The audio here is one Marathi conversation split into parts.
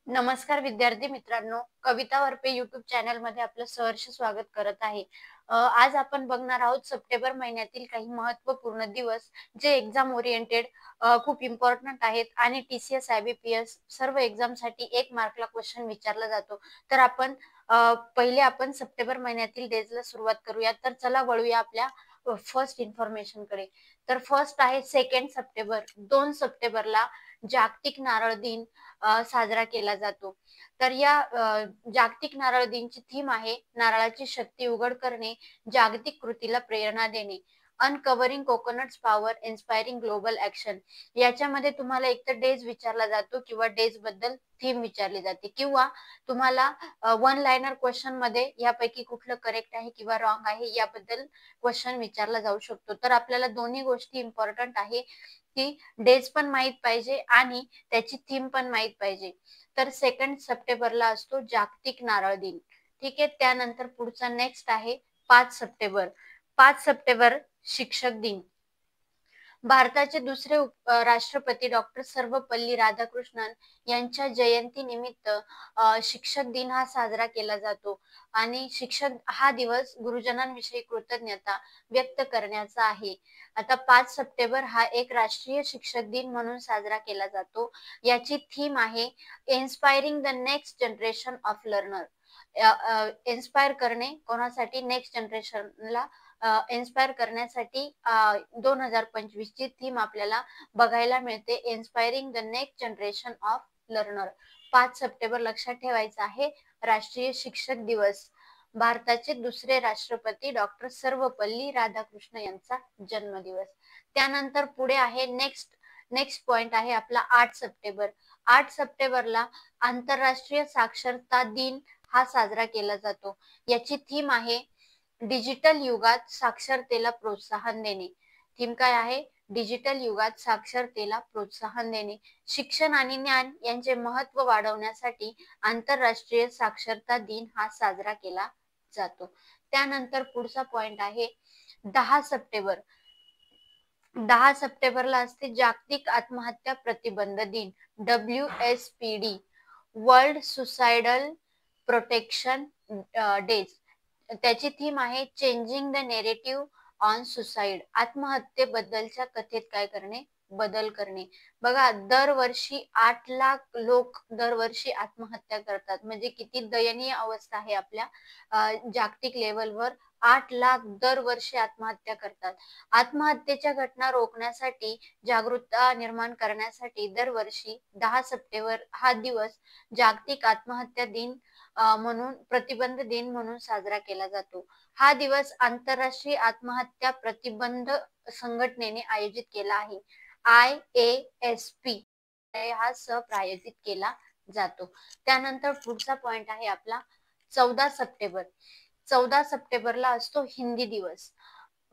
नमस्कार विद्यार्थी मित्रांनो, कविता वरपे YouTube चॅनल मध्ये आपलं सहर्ष स्वागत करत आहे. आज आपण बघणार आहोत सप्टेंबर महिन्यातील काही महत्त्वपूर्ण दिवस जे एक्झाम ओरिएंटेड खूप इम्पॉर्टंट आहेत आणि TCS IBPS सर्व एक्झामसाठी 1 मार्कला क्वेश्चन विचारला जातो. तर पहिले आपण सप्टेंबर महिन्यातील डेजला सुरुवात करूया. तर चला वळूया आपल्या फर्स्ट इन्फॉर्मेशन कडे. तर फर्स्ट आहे 2 सप्टेंबर. 2 सप्टेंबरला जागतिक नारळ दिन साजरा केला जातो. तर या जागतिक नारळ दिनची थीम आहे नारळाची शक्ती उघड करणे, जागतिक कृतीला प्रेरणा देणे. Uncovering coconuts power inspiring global action. याच्यामध्ये तुम्हाला एकतर डेज विचारला जातो किंवा डेज बद्दल थीम विचारली जाते किंवा तुम्हाला वन लाइनर क्वेश्चन मध्ये यापैकी कुठलं करेक्ट आहे किंवा रॉंग आहे याबद्दल क्वेश्चन विचारला जाऊ शकतो. तर आपल्याला दोन्ही गोष्टी इम्पॉर्टंट आहे की डेज पण माहित पाहिजे आणि त्याची थीम पण माहित पाहिजे. तर 2 सप्टेंबरला असतो जागतिक नारळ दिन. ठीक आहे. त्यानंतर पुढचा नेक्स्ट आहे 5 सप्टेंबर. 5 सप्टेंबर शिक्षक दिन. भारताचे दुसरे राष्ट्रपती डॉक्टर सर्वपल्ली राधाकृष्णन यांच्या जयंती निमित्त शिक्षक दिन हा साजरा केला जातो आणि शिक्षक हा दिवस गुरुजनांविषयी कृतज्ञता व्यक्त करण्याचा आहे. आता 5 सप्टेंबर हा एक राष्ट्रीय शिक्षक दिन म्हणून साजरा केला जातो. याची थीम आहे inspiring the next generation of learner. Inspire करणे कोणासाठी? नेक्स्ट जनरेशनला इन्स्पायर करण्यासाठी 2025 ची थीम आपल्याला बघायला मिळते. Inspiring the next generation of learner. 5 September लक्षात ठेवायचा आहे राष्ट्रीय शिक्षक दिवस. भारताचे दुसरे राष्ट्रपती डॉक्टर सर्वपल्ली राधाकृष्ण यांचा जन्मदिवस. त्यानंतर पुढे आहे नेक्स्ट पॉइंट आहे आपला 8 सप्टेंबर. 8 सप्टेंबरला आंतरराष्ट्रीय साक्षरता दिन हा साजरा केला जातो. याची थीम आहे डिजिटल युगात साक्षरतेला प्रोत्साहन देणे. थीम काय आहे? डिजिटल युगात साक्षरतेला प्रोत्साहन देणे. शिक्षण आणि ज्ञान यांचे महत्त्व वाढवण्यासाठी आंतरराष्ट्रीय साक्षरता दिन हा साजरा केला जातो. त्यानंतर पुढचा पॉइंट आहे 10 सप्टेंबर. 10 सप्टेंबरला असते जागतिक आत्महत्या प्रतिबंध दिन. WSPD world suicidal protection days. त्याची थीम आहे changing the narrative on suicide. आत्महत्येबद्दलच्या कथेत काय करणे? बदल करणे. बघा, दरवर्षी 8 लाख लोक दरवर्षी आत्महत्या करतात. म्हणजे किती दयनीय अवस्था आहे आपल्या जागतिक लेवलवर. 8 लाख दरवर्षी आत्महत्या करतात. आत्महत्येच्या घटना रोखण्यासाठी जागरूकता निर्माण करण्यासाठी दरवर्षी 10 सप्टेंबर हा दिवस जागतिक आत्महत्या दिन म्हणून प्रतिबंध दिन म्हणून साजरा केला जातो. हा दिवस आंतरराष्ट्रीय आत्महत्या प्रतिबंध संघटनेने आयोजित केला आहे. IASP हा सहप्रायोजित केला जातो. त्यानंतर पुढचा पॉइंट आहे आपला 14 सप्टेंबर. 14 सप्टेंबरला असतो हिंदी दिवस.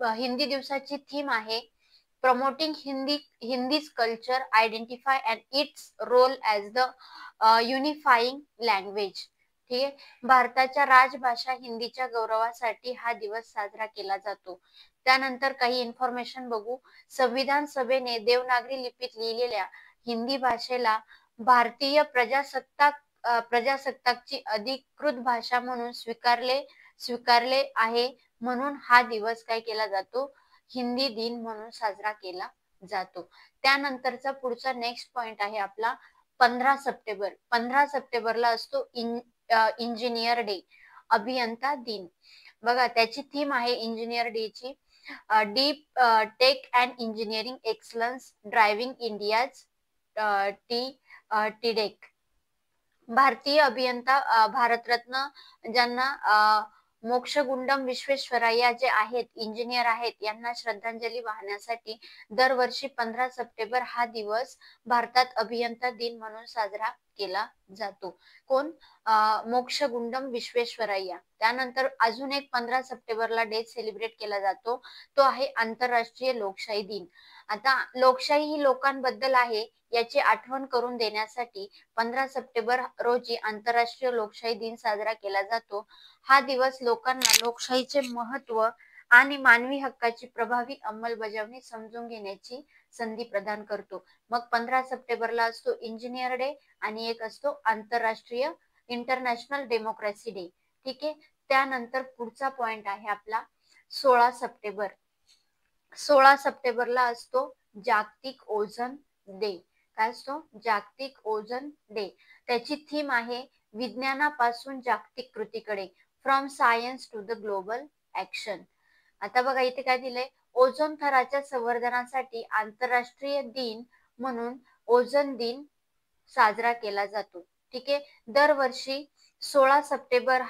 हिंदी दिवसाची थीम आहे promoting Hindi's culture identify and its role as the unifying language. ठीक आहे. भारताच्या राजभाषा हिंदीच्या गौरवासाठी हा दिवस साजरा केला जातो. त्यानंतर काही इन्फॉर्मेशन बघू. संविधान सभेने देवनागरी लिपीत लिहिलेल्या हिंदी भाषेला भारतीय प्रजासत्ताकची अधिकृत भाषा म्हणून स्वीकारले आहे. म्हणून हा दिवस काय केला जातो? हिंदी दिन म्हणून साजरा केला जातो. त्यानंतरचा पुढचा नेक्स्ट पॉइंट आहे आपला 15 सप्टेंबर. 15 सप्टेंबरला असतो इंजिनियर डे, अभियंता दिन. बघा, त्याची थीम आहे इंजिनियर डे ची deep tech and engineering excellence driving India's टीडेक. भारतीय अभियंता भारतरत्न ज्यांना मोक्षगुंडम विश्वेश्वरय्या जे आहेत इंजिनियर आहेत यांना श्रद्धांजली वाहण्यासाठी दरवर्षी 15 सप्टेंबर हा दिवस भारतात अभियंता दिन म्हणून साजरा केला जातो. कोण? मोक्षगुंडम विश्वेश्वरय्या. त्यानंतर अजून एक 15 सप्टेंबरला डे सेलिब्रेट केला जातो. तो आहे आंतरराष्ट्रीय लोकशाही दिन. आता लोकशाही ही लोकांबद्दल आहे याची आठवण करून देण्यासाठी 15 सप्टेंबर रोजी आंतरराष्ट्रीय लोकशाही दिन साजरा केला जातो. हा दिवस लोकांना लोकशाहीचे महत्त्व आणि मानवी हक्काची प्रभावी अंमलबजावणी समजून घेण्याची संधी प्रदान करतो. मग 15 सप्टेंबरला असतो इंजिनियर डे आणि एक असतो आंतरराष्ट्रीय इंटरनॅशनल डेमोक्रेसी डे. ठीक आहे. त्यानंतर पुढचा पॉइंट आहे आपला 16 सप्टेंबर. 16 सप्टेंबरला असतो जागतिक ओझोन डे. काय असतो? जागतिक ओझोन डे. त्याची थीम आहे विज्ञानापासून जागतिक कृतीकडे, from science to the global action. आता बघा इथे काय दिलंय, ओझोन थराच्या संवर्धनासाठी आंतरराष्ट्रीय दिन म्हणून ओझोन दिन साजरा केला जातो. ठीक आहे. दरवर्षी 16 सप्टेंबर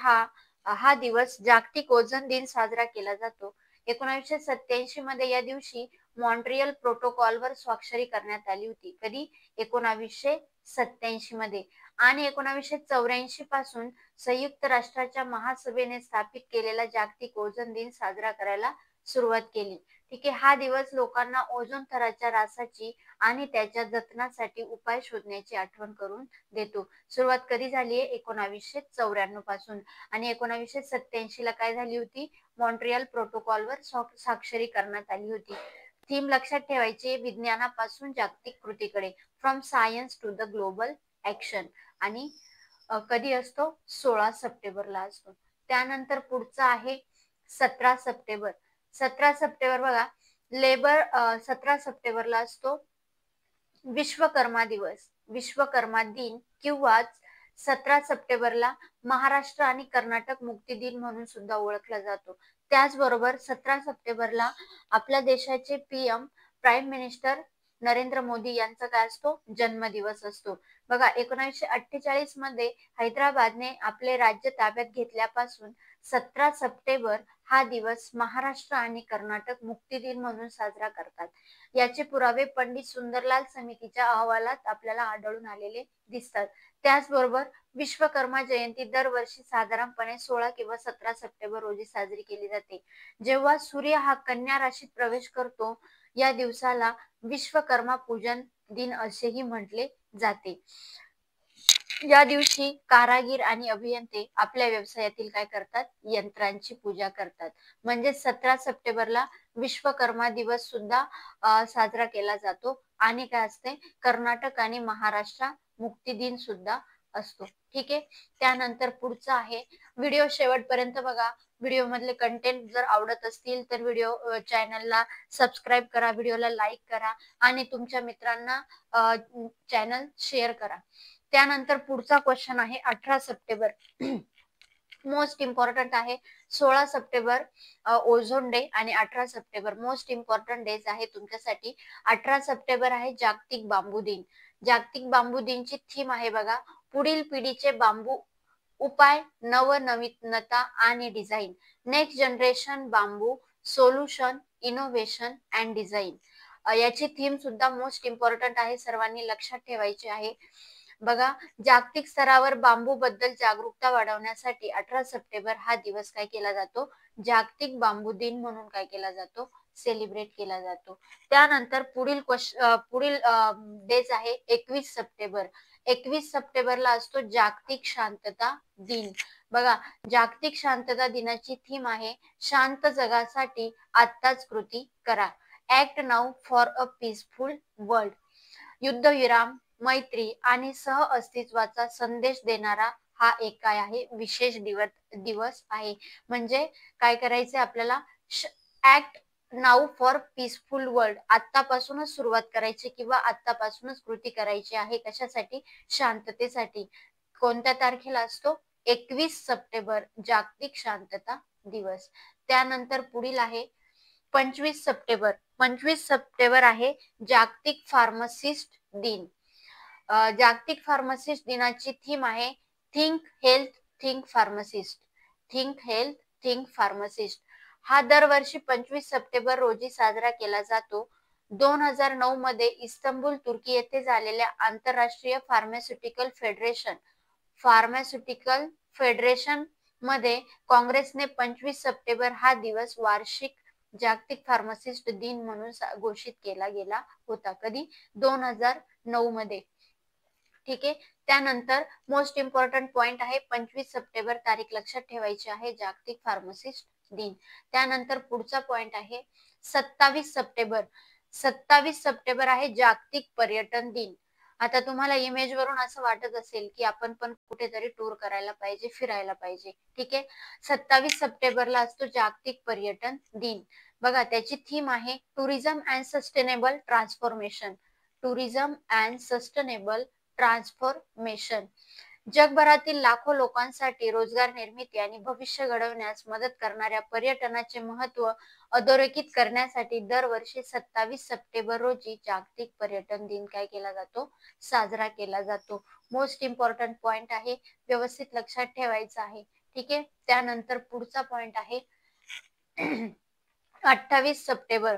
हा दिवस जागतिक ओझोन दिन साजरा केला जातो. 1987 मध्ये या दिवशी मॉन्ट्रियल प्रोटोकॉलवर स्वाक्षरी करण्यात आली होती. कधी? 1987 मध्ये. आणि 1984 पासून संयुक्त राष्ट्राच्या महासभेने स्थापित केलेला जागतिक ओझोन दिन साजरा करायला सुरुवात केली. ठीक आहे. हा दिवस लोकांना ओझोन थराच्या ऱ्हासाची आणि त्याच्या जतनासाठी उपाय शोधण्याची आठवण करून देतो. सुरुवात कधी झाली आहे? 1994 पासून. आणि 1987 ला काय झाली होती? मॉन्ट्रियल प्रोटोकॉलवर स्वाक्षरी करण्यात आली होती. थीम लक्षात ठेवायची, विज्ञानापासून जागतिक कृतीकडे, from science to the global action. आणि कधी असतो? 16 सप्टेंबरला असतो. त्यानंतर पुढचा आहे 17 सप्टेंबर. 17 सप्टेंबर बघा, 17 सप्टेंबरला असतो विश्वकर्मा दिवस, विश्वकर्मा दिन, किंवा 17 सप्टेंबरला महाराष्ट्र आणि कर्नाटक मुक्ती दिन म्हणून सुद्धा ओळखला जातो. त्याचबरोबर 17 सप्टेंबरला आपल्या देशाचे PM prime minister Narendra Modi यांचा काय असतो? जन्मदिवस असतो. बघा 1948 मध्ये हैदराबादने आपले राज्य ताब्यात घेतल्यापासून 17 सप्टेंबर हा दिवस महाराष्ट्र आणि कर्नाटक मुक्ती दिन म्हणून साजरा करतात. याचे पुरावे पंडित सुंदरलाल समितीच्या अहवालात आपल्याला आढळून आलेले दिसतात. त्याचबरोबर विश्वकर्मा जयंती दरवर्षी साधारणपणे 16 किंवा 17 सप्टेंबर रोजी साजरी केली जाते. जेव्हा सूर्य हा कन्या राशीत प्रवेश करतो या दिवसाला विश्वकर्मा पूजन दिन असेही म्हटले जाते. या दिवशी कारागीर आणि अभियंते आपल्या व्यवसायातील काय करतात? यंत्रांची पूजा करतात. म्हणजे 17 सप्टेंबरला विश्वकर्मा दिवस सुद्धा साजरा केला जातो. आणि काय असते? कर्नाटक आणि महाराष्ट्र मुक्ती दिन सुद्धा असतो. ठीक आहे. त्यानंतर पुढचा आहे, व्हिडिओ शेवटपर्यंत बघा. व्हिडिओ मधले कंटेंट जर आवडत असतील तर व्हिडिओ चॅनलला सबस्क्राईब करा, व्हिडिओला लाईक करा आणि तुमच्या मित्रांना चॅनल शेअर करा. त्यानंतर पुढचा क्वेश्चन आहे 18 सप्टेंबर. मोस्ट इम्पॉर्टंट आहे. 16 सप्टेंबर ओझोन डे आणि 18 सप्टेंबर मोस्ट इम्पॉर्टंट डेज आहे तुमच्यासाठी. 18 सप्टेंबर आहे जागतिक बांबू दिन. जागतिक बांबू दिनची थीम आहे बघा, पुढील पिढीचे बांबू उपाय, नवनवीनता आणि design, next generation bamboo solution, innovation and design. याची थीम सुद्धा मोस्ट इम्पॉर्टंट आहे, सर्वांनी लक्षात ठेवायची आहे. बघा, जागतिक स्तरावर बांबू बद्दल जागरूकता वाढवण्यासाठी 18 सप्टेंबर हा दिवस काय केला जातो? जागतिक बांबू दिन म्हणून काय केला जातो? सेलिब्रेट केला जातो. त्यानंतर पुढील डेज आहे 21 सप्टेंबर. 21 सप्टेंबरला असतो जागतिक शांतता दिन. बघा, जागतिक शांतता दिनाची थीम आहे शांत जगासाठी आत्ताच कृती करा, act now for a peaceful world. युद्धविराम, मैत्री आणि सह अस्तित्वाचा संदेश देणारा हा एक काय आहे? विशेष दिवस आहे. म्हणजे काय करायचे आपल्याला? Act now for peaceful world, आतापासूनच सुरुवात करायची किंवा आतापासूनच कृती करायची आहे. कशासाठी? शांततेसाठी. कोणत्या तारखेला असतो? 21 सप्टेंबर जागतिक शांतता दिवस. त्यानंतर पुढील आहे 25 सप्टेंबर. 25 सप्टेंबर आहे जागतिक फार्मासिस्ट दिन. जागतिक फार्मासिस्ट दिनाची थीम आहे think health, think pharmacist. Think health, think pharmacist. हा दरवर्षी 25 सप्टेंबर रोजी साजरा केला जातो. 2009 मध्ये इस्तंबुल, तुर्की येथे झालेल्या आंतरराष्ट्रीय फार्मास्युटिकल फेडरेशन मध्ये काँग्रेसने 25 सप्टेंबर हा दिवस वार्षिक जागतिक फार्मासिस्ट दिन म्हणून घोषित केला गेला होता. कधी? 2009 मध्ये. ठीक आहे. त्यानंतर मोस्ट इम्पॉर्टंट पॉइंट आहे 25 सप्टेंबर तारीख लक्षात ठेवायची आहे जागतिक फार्मासिस्ट दिन. त्यानंतर पुढचा पॉइंट आहे 27 सप्टेंबर. 27 सप्टेंबर आहे जागतिक पर्यटन दिन. आता तुम्हाला इमेज वरून असं वाटत असेल की आपण पण कुठेतरी टूर करायला पाहिजे, फिरायला पाहिजे. ठीक आहे. 27 सप्टेंबरला असतो जागतिक पर्यटन दिन. बघा त्याची थीम आहे tourism and sustainable transformation. Tourism and sustainable transformation. जगभरातील लाखो लोकांसाठी रोजगार निर्मिती आणि भविष्य घडवण्यास मदत करणाऱ्या पर्यटनाचे महत्व अधोरेखित करण्यासाठी दरवर्षी 27 सप्टेंबर रोजी जागतिक पर्यटन दिन काय केला जातो, साजरा केला जातो. मोस्ट इम्पॉर्टंट पॉइंट आहे, व्यवस्थित लक्षात ठेवायचं आहे. ठीक आहे. त्यानंतर पुढचा पॉइंट आहे 28 सप्टेंबर.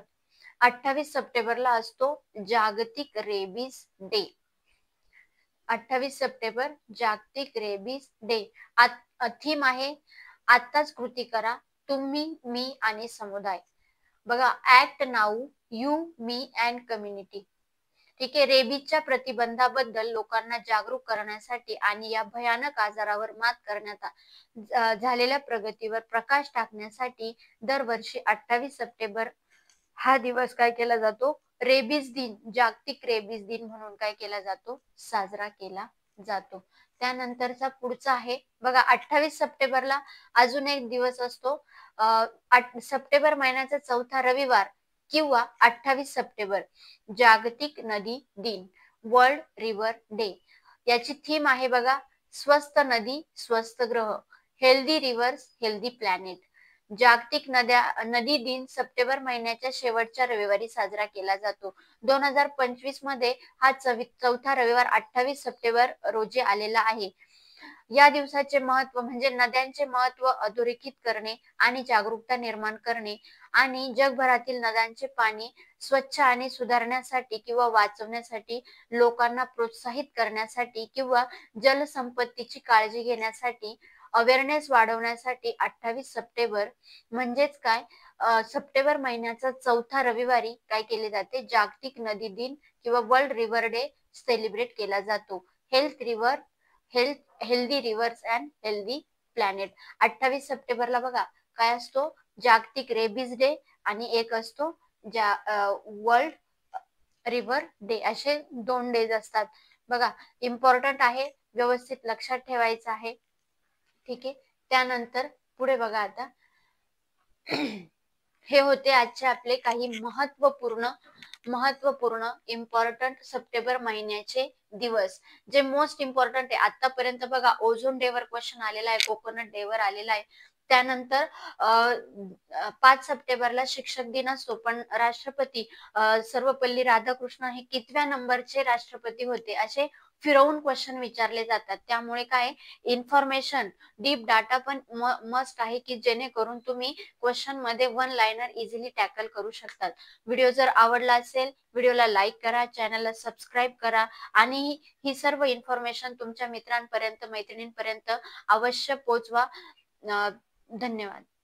28 सप्टेंबरला असतो जागतिक रेबीज डे. 28 सप्टेंबर जागतिक रेबीज डे. थीम आहे आत्ताच कृती करा, तुम्ही, मी आणि समुदाय. बघा act now, you, me and community. ठीक आहे. रेबीजच्या प्रतिबंधाबद्दल लोकांना जागरूक करण्यासाठी आणि या भयानक आजारावर मात करण्यात झालेल्या प्रगतीवर प्रकाश टाकण्यासाठी दरवर्षी 28 सप्टेंबर हा दिवस काय केला जातो, रेबीज दिन, जागतिक रेबीज दिन म्हणून काय केला जातो, साजरा केला जातो. त्यानंतरचा पुढचा आहे बघा 28 सप्टेंबरला अजून एक दिवस असतो, सप्टेंबर महिन्याचा चौथा रविवार किंवा 28 सप्टेंबर जागतिक नदी दिन, वर्ल्ड रिव्हर डे. याची थीम आहे बघा स्वस्थ नदी स्वस्थ ग्रह, हेल्दी रिव्हर्स हेल्दी प्लॅनेट. जागतिक नदी दिन सप्टेंबर महिन्याच्या शेवटच्या रविवारी साजरा केला जातो. 2025 मध्ये हा चौथा रविवार 28 सप्टेंबर रोजी आलेला आहे. या दिवसाचे महत्व म्हणजे नद्यांचे महत्व अधोरेखित करणे आणि जागरूकता निर्माण करणे आणि जगभरातील नद्यांचे पाणी स्वच्छ आणि सुधारण्यासाठी किंवा वाचवण्यासाठी, लोकांना प्रोत्साहित करण्यासाठी किंवा जलसंपत्तीची काळजी घेण्यासाठी, अवेअरनेस वाढवण्यासाठी 28 सप्टेंबर म्हणजेच काय, सप्टेंबर महिन्याचा चौथा रविवारी काय केले जाते, जागतिक नदी दिन किंवा वर्ल्ड रिव्हर डे सेलिब्रेट केला जातो. Healthy reverse and healthy planet. 28 सप्टेंबरला बघा काय असतो, जागतिक रेबीज डे आणि एक असतो वर्ल्ड रिव्हर डे. असे 2 डेज असतात. बघा इम्पॉर्टंट आहे, व्यवस्थित लक्षात ठेवायचं आहे. ठीक आहे. त्यानंतर पुढे बघा आता हे होते आजचे आपले काही महत्वपूर्ण इम्पॉर्टंट सप्टेंबर महिन्याचे दिवस, जे मोस्ट इम्पॉर्टंट आहे. आतापर्यंत बघा ओझोन डे वर क्वेश्चन आलेला आहे, कोकोनट डे वर आलेला आहे. त्यानंतर 5 सप्टेंबरला शिक्षक दिन असतो, पण राष्ट्रपती सर्वपल्ली राधाकृष्ण हे कितव्या नंबरचे राष्ट्रपती होते, असे फिरवून क्वेश्चन विचारले जातात. त्यामुळे काय इन्फॉर्मेशन डीप डाटा पण मस्ट आहे की जेणेकरून तुम्ही क्वेश्चन मध्ये 1 लाइनर इझिली टॅकल करू शकतात. व्हिडिओ जर आवडला असेल व्हिडिओला लाईक करा, चॅनलला सबस्क्राईब करा आणि ही सर्व इन्फॉर्मेशन तुमच्या मित्रांपर्यंत मैत्रिणींपर्यंत अवश्य पोहोचवा. धन्यवाद.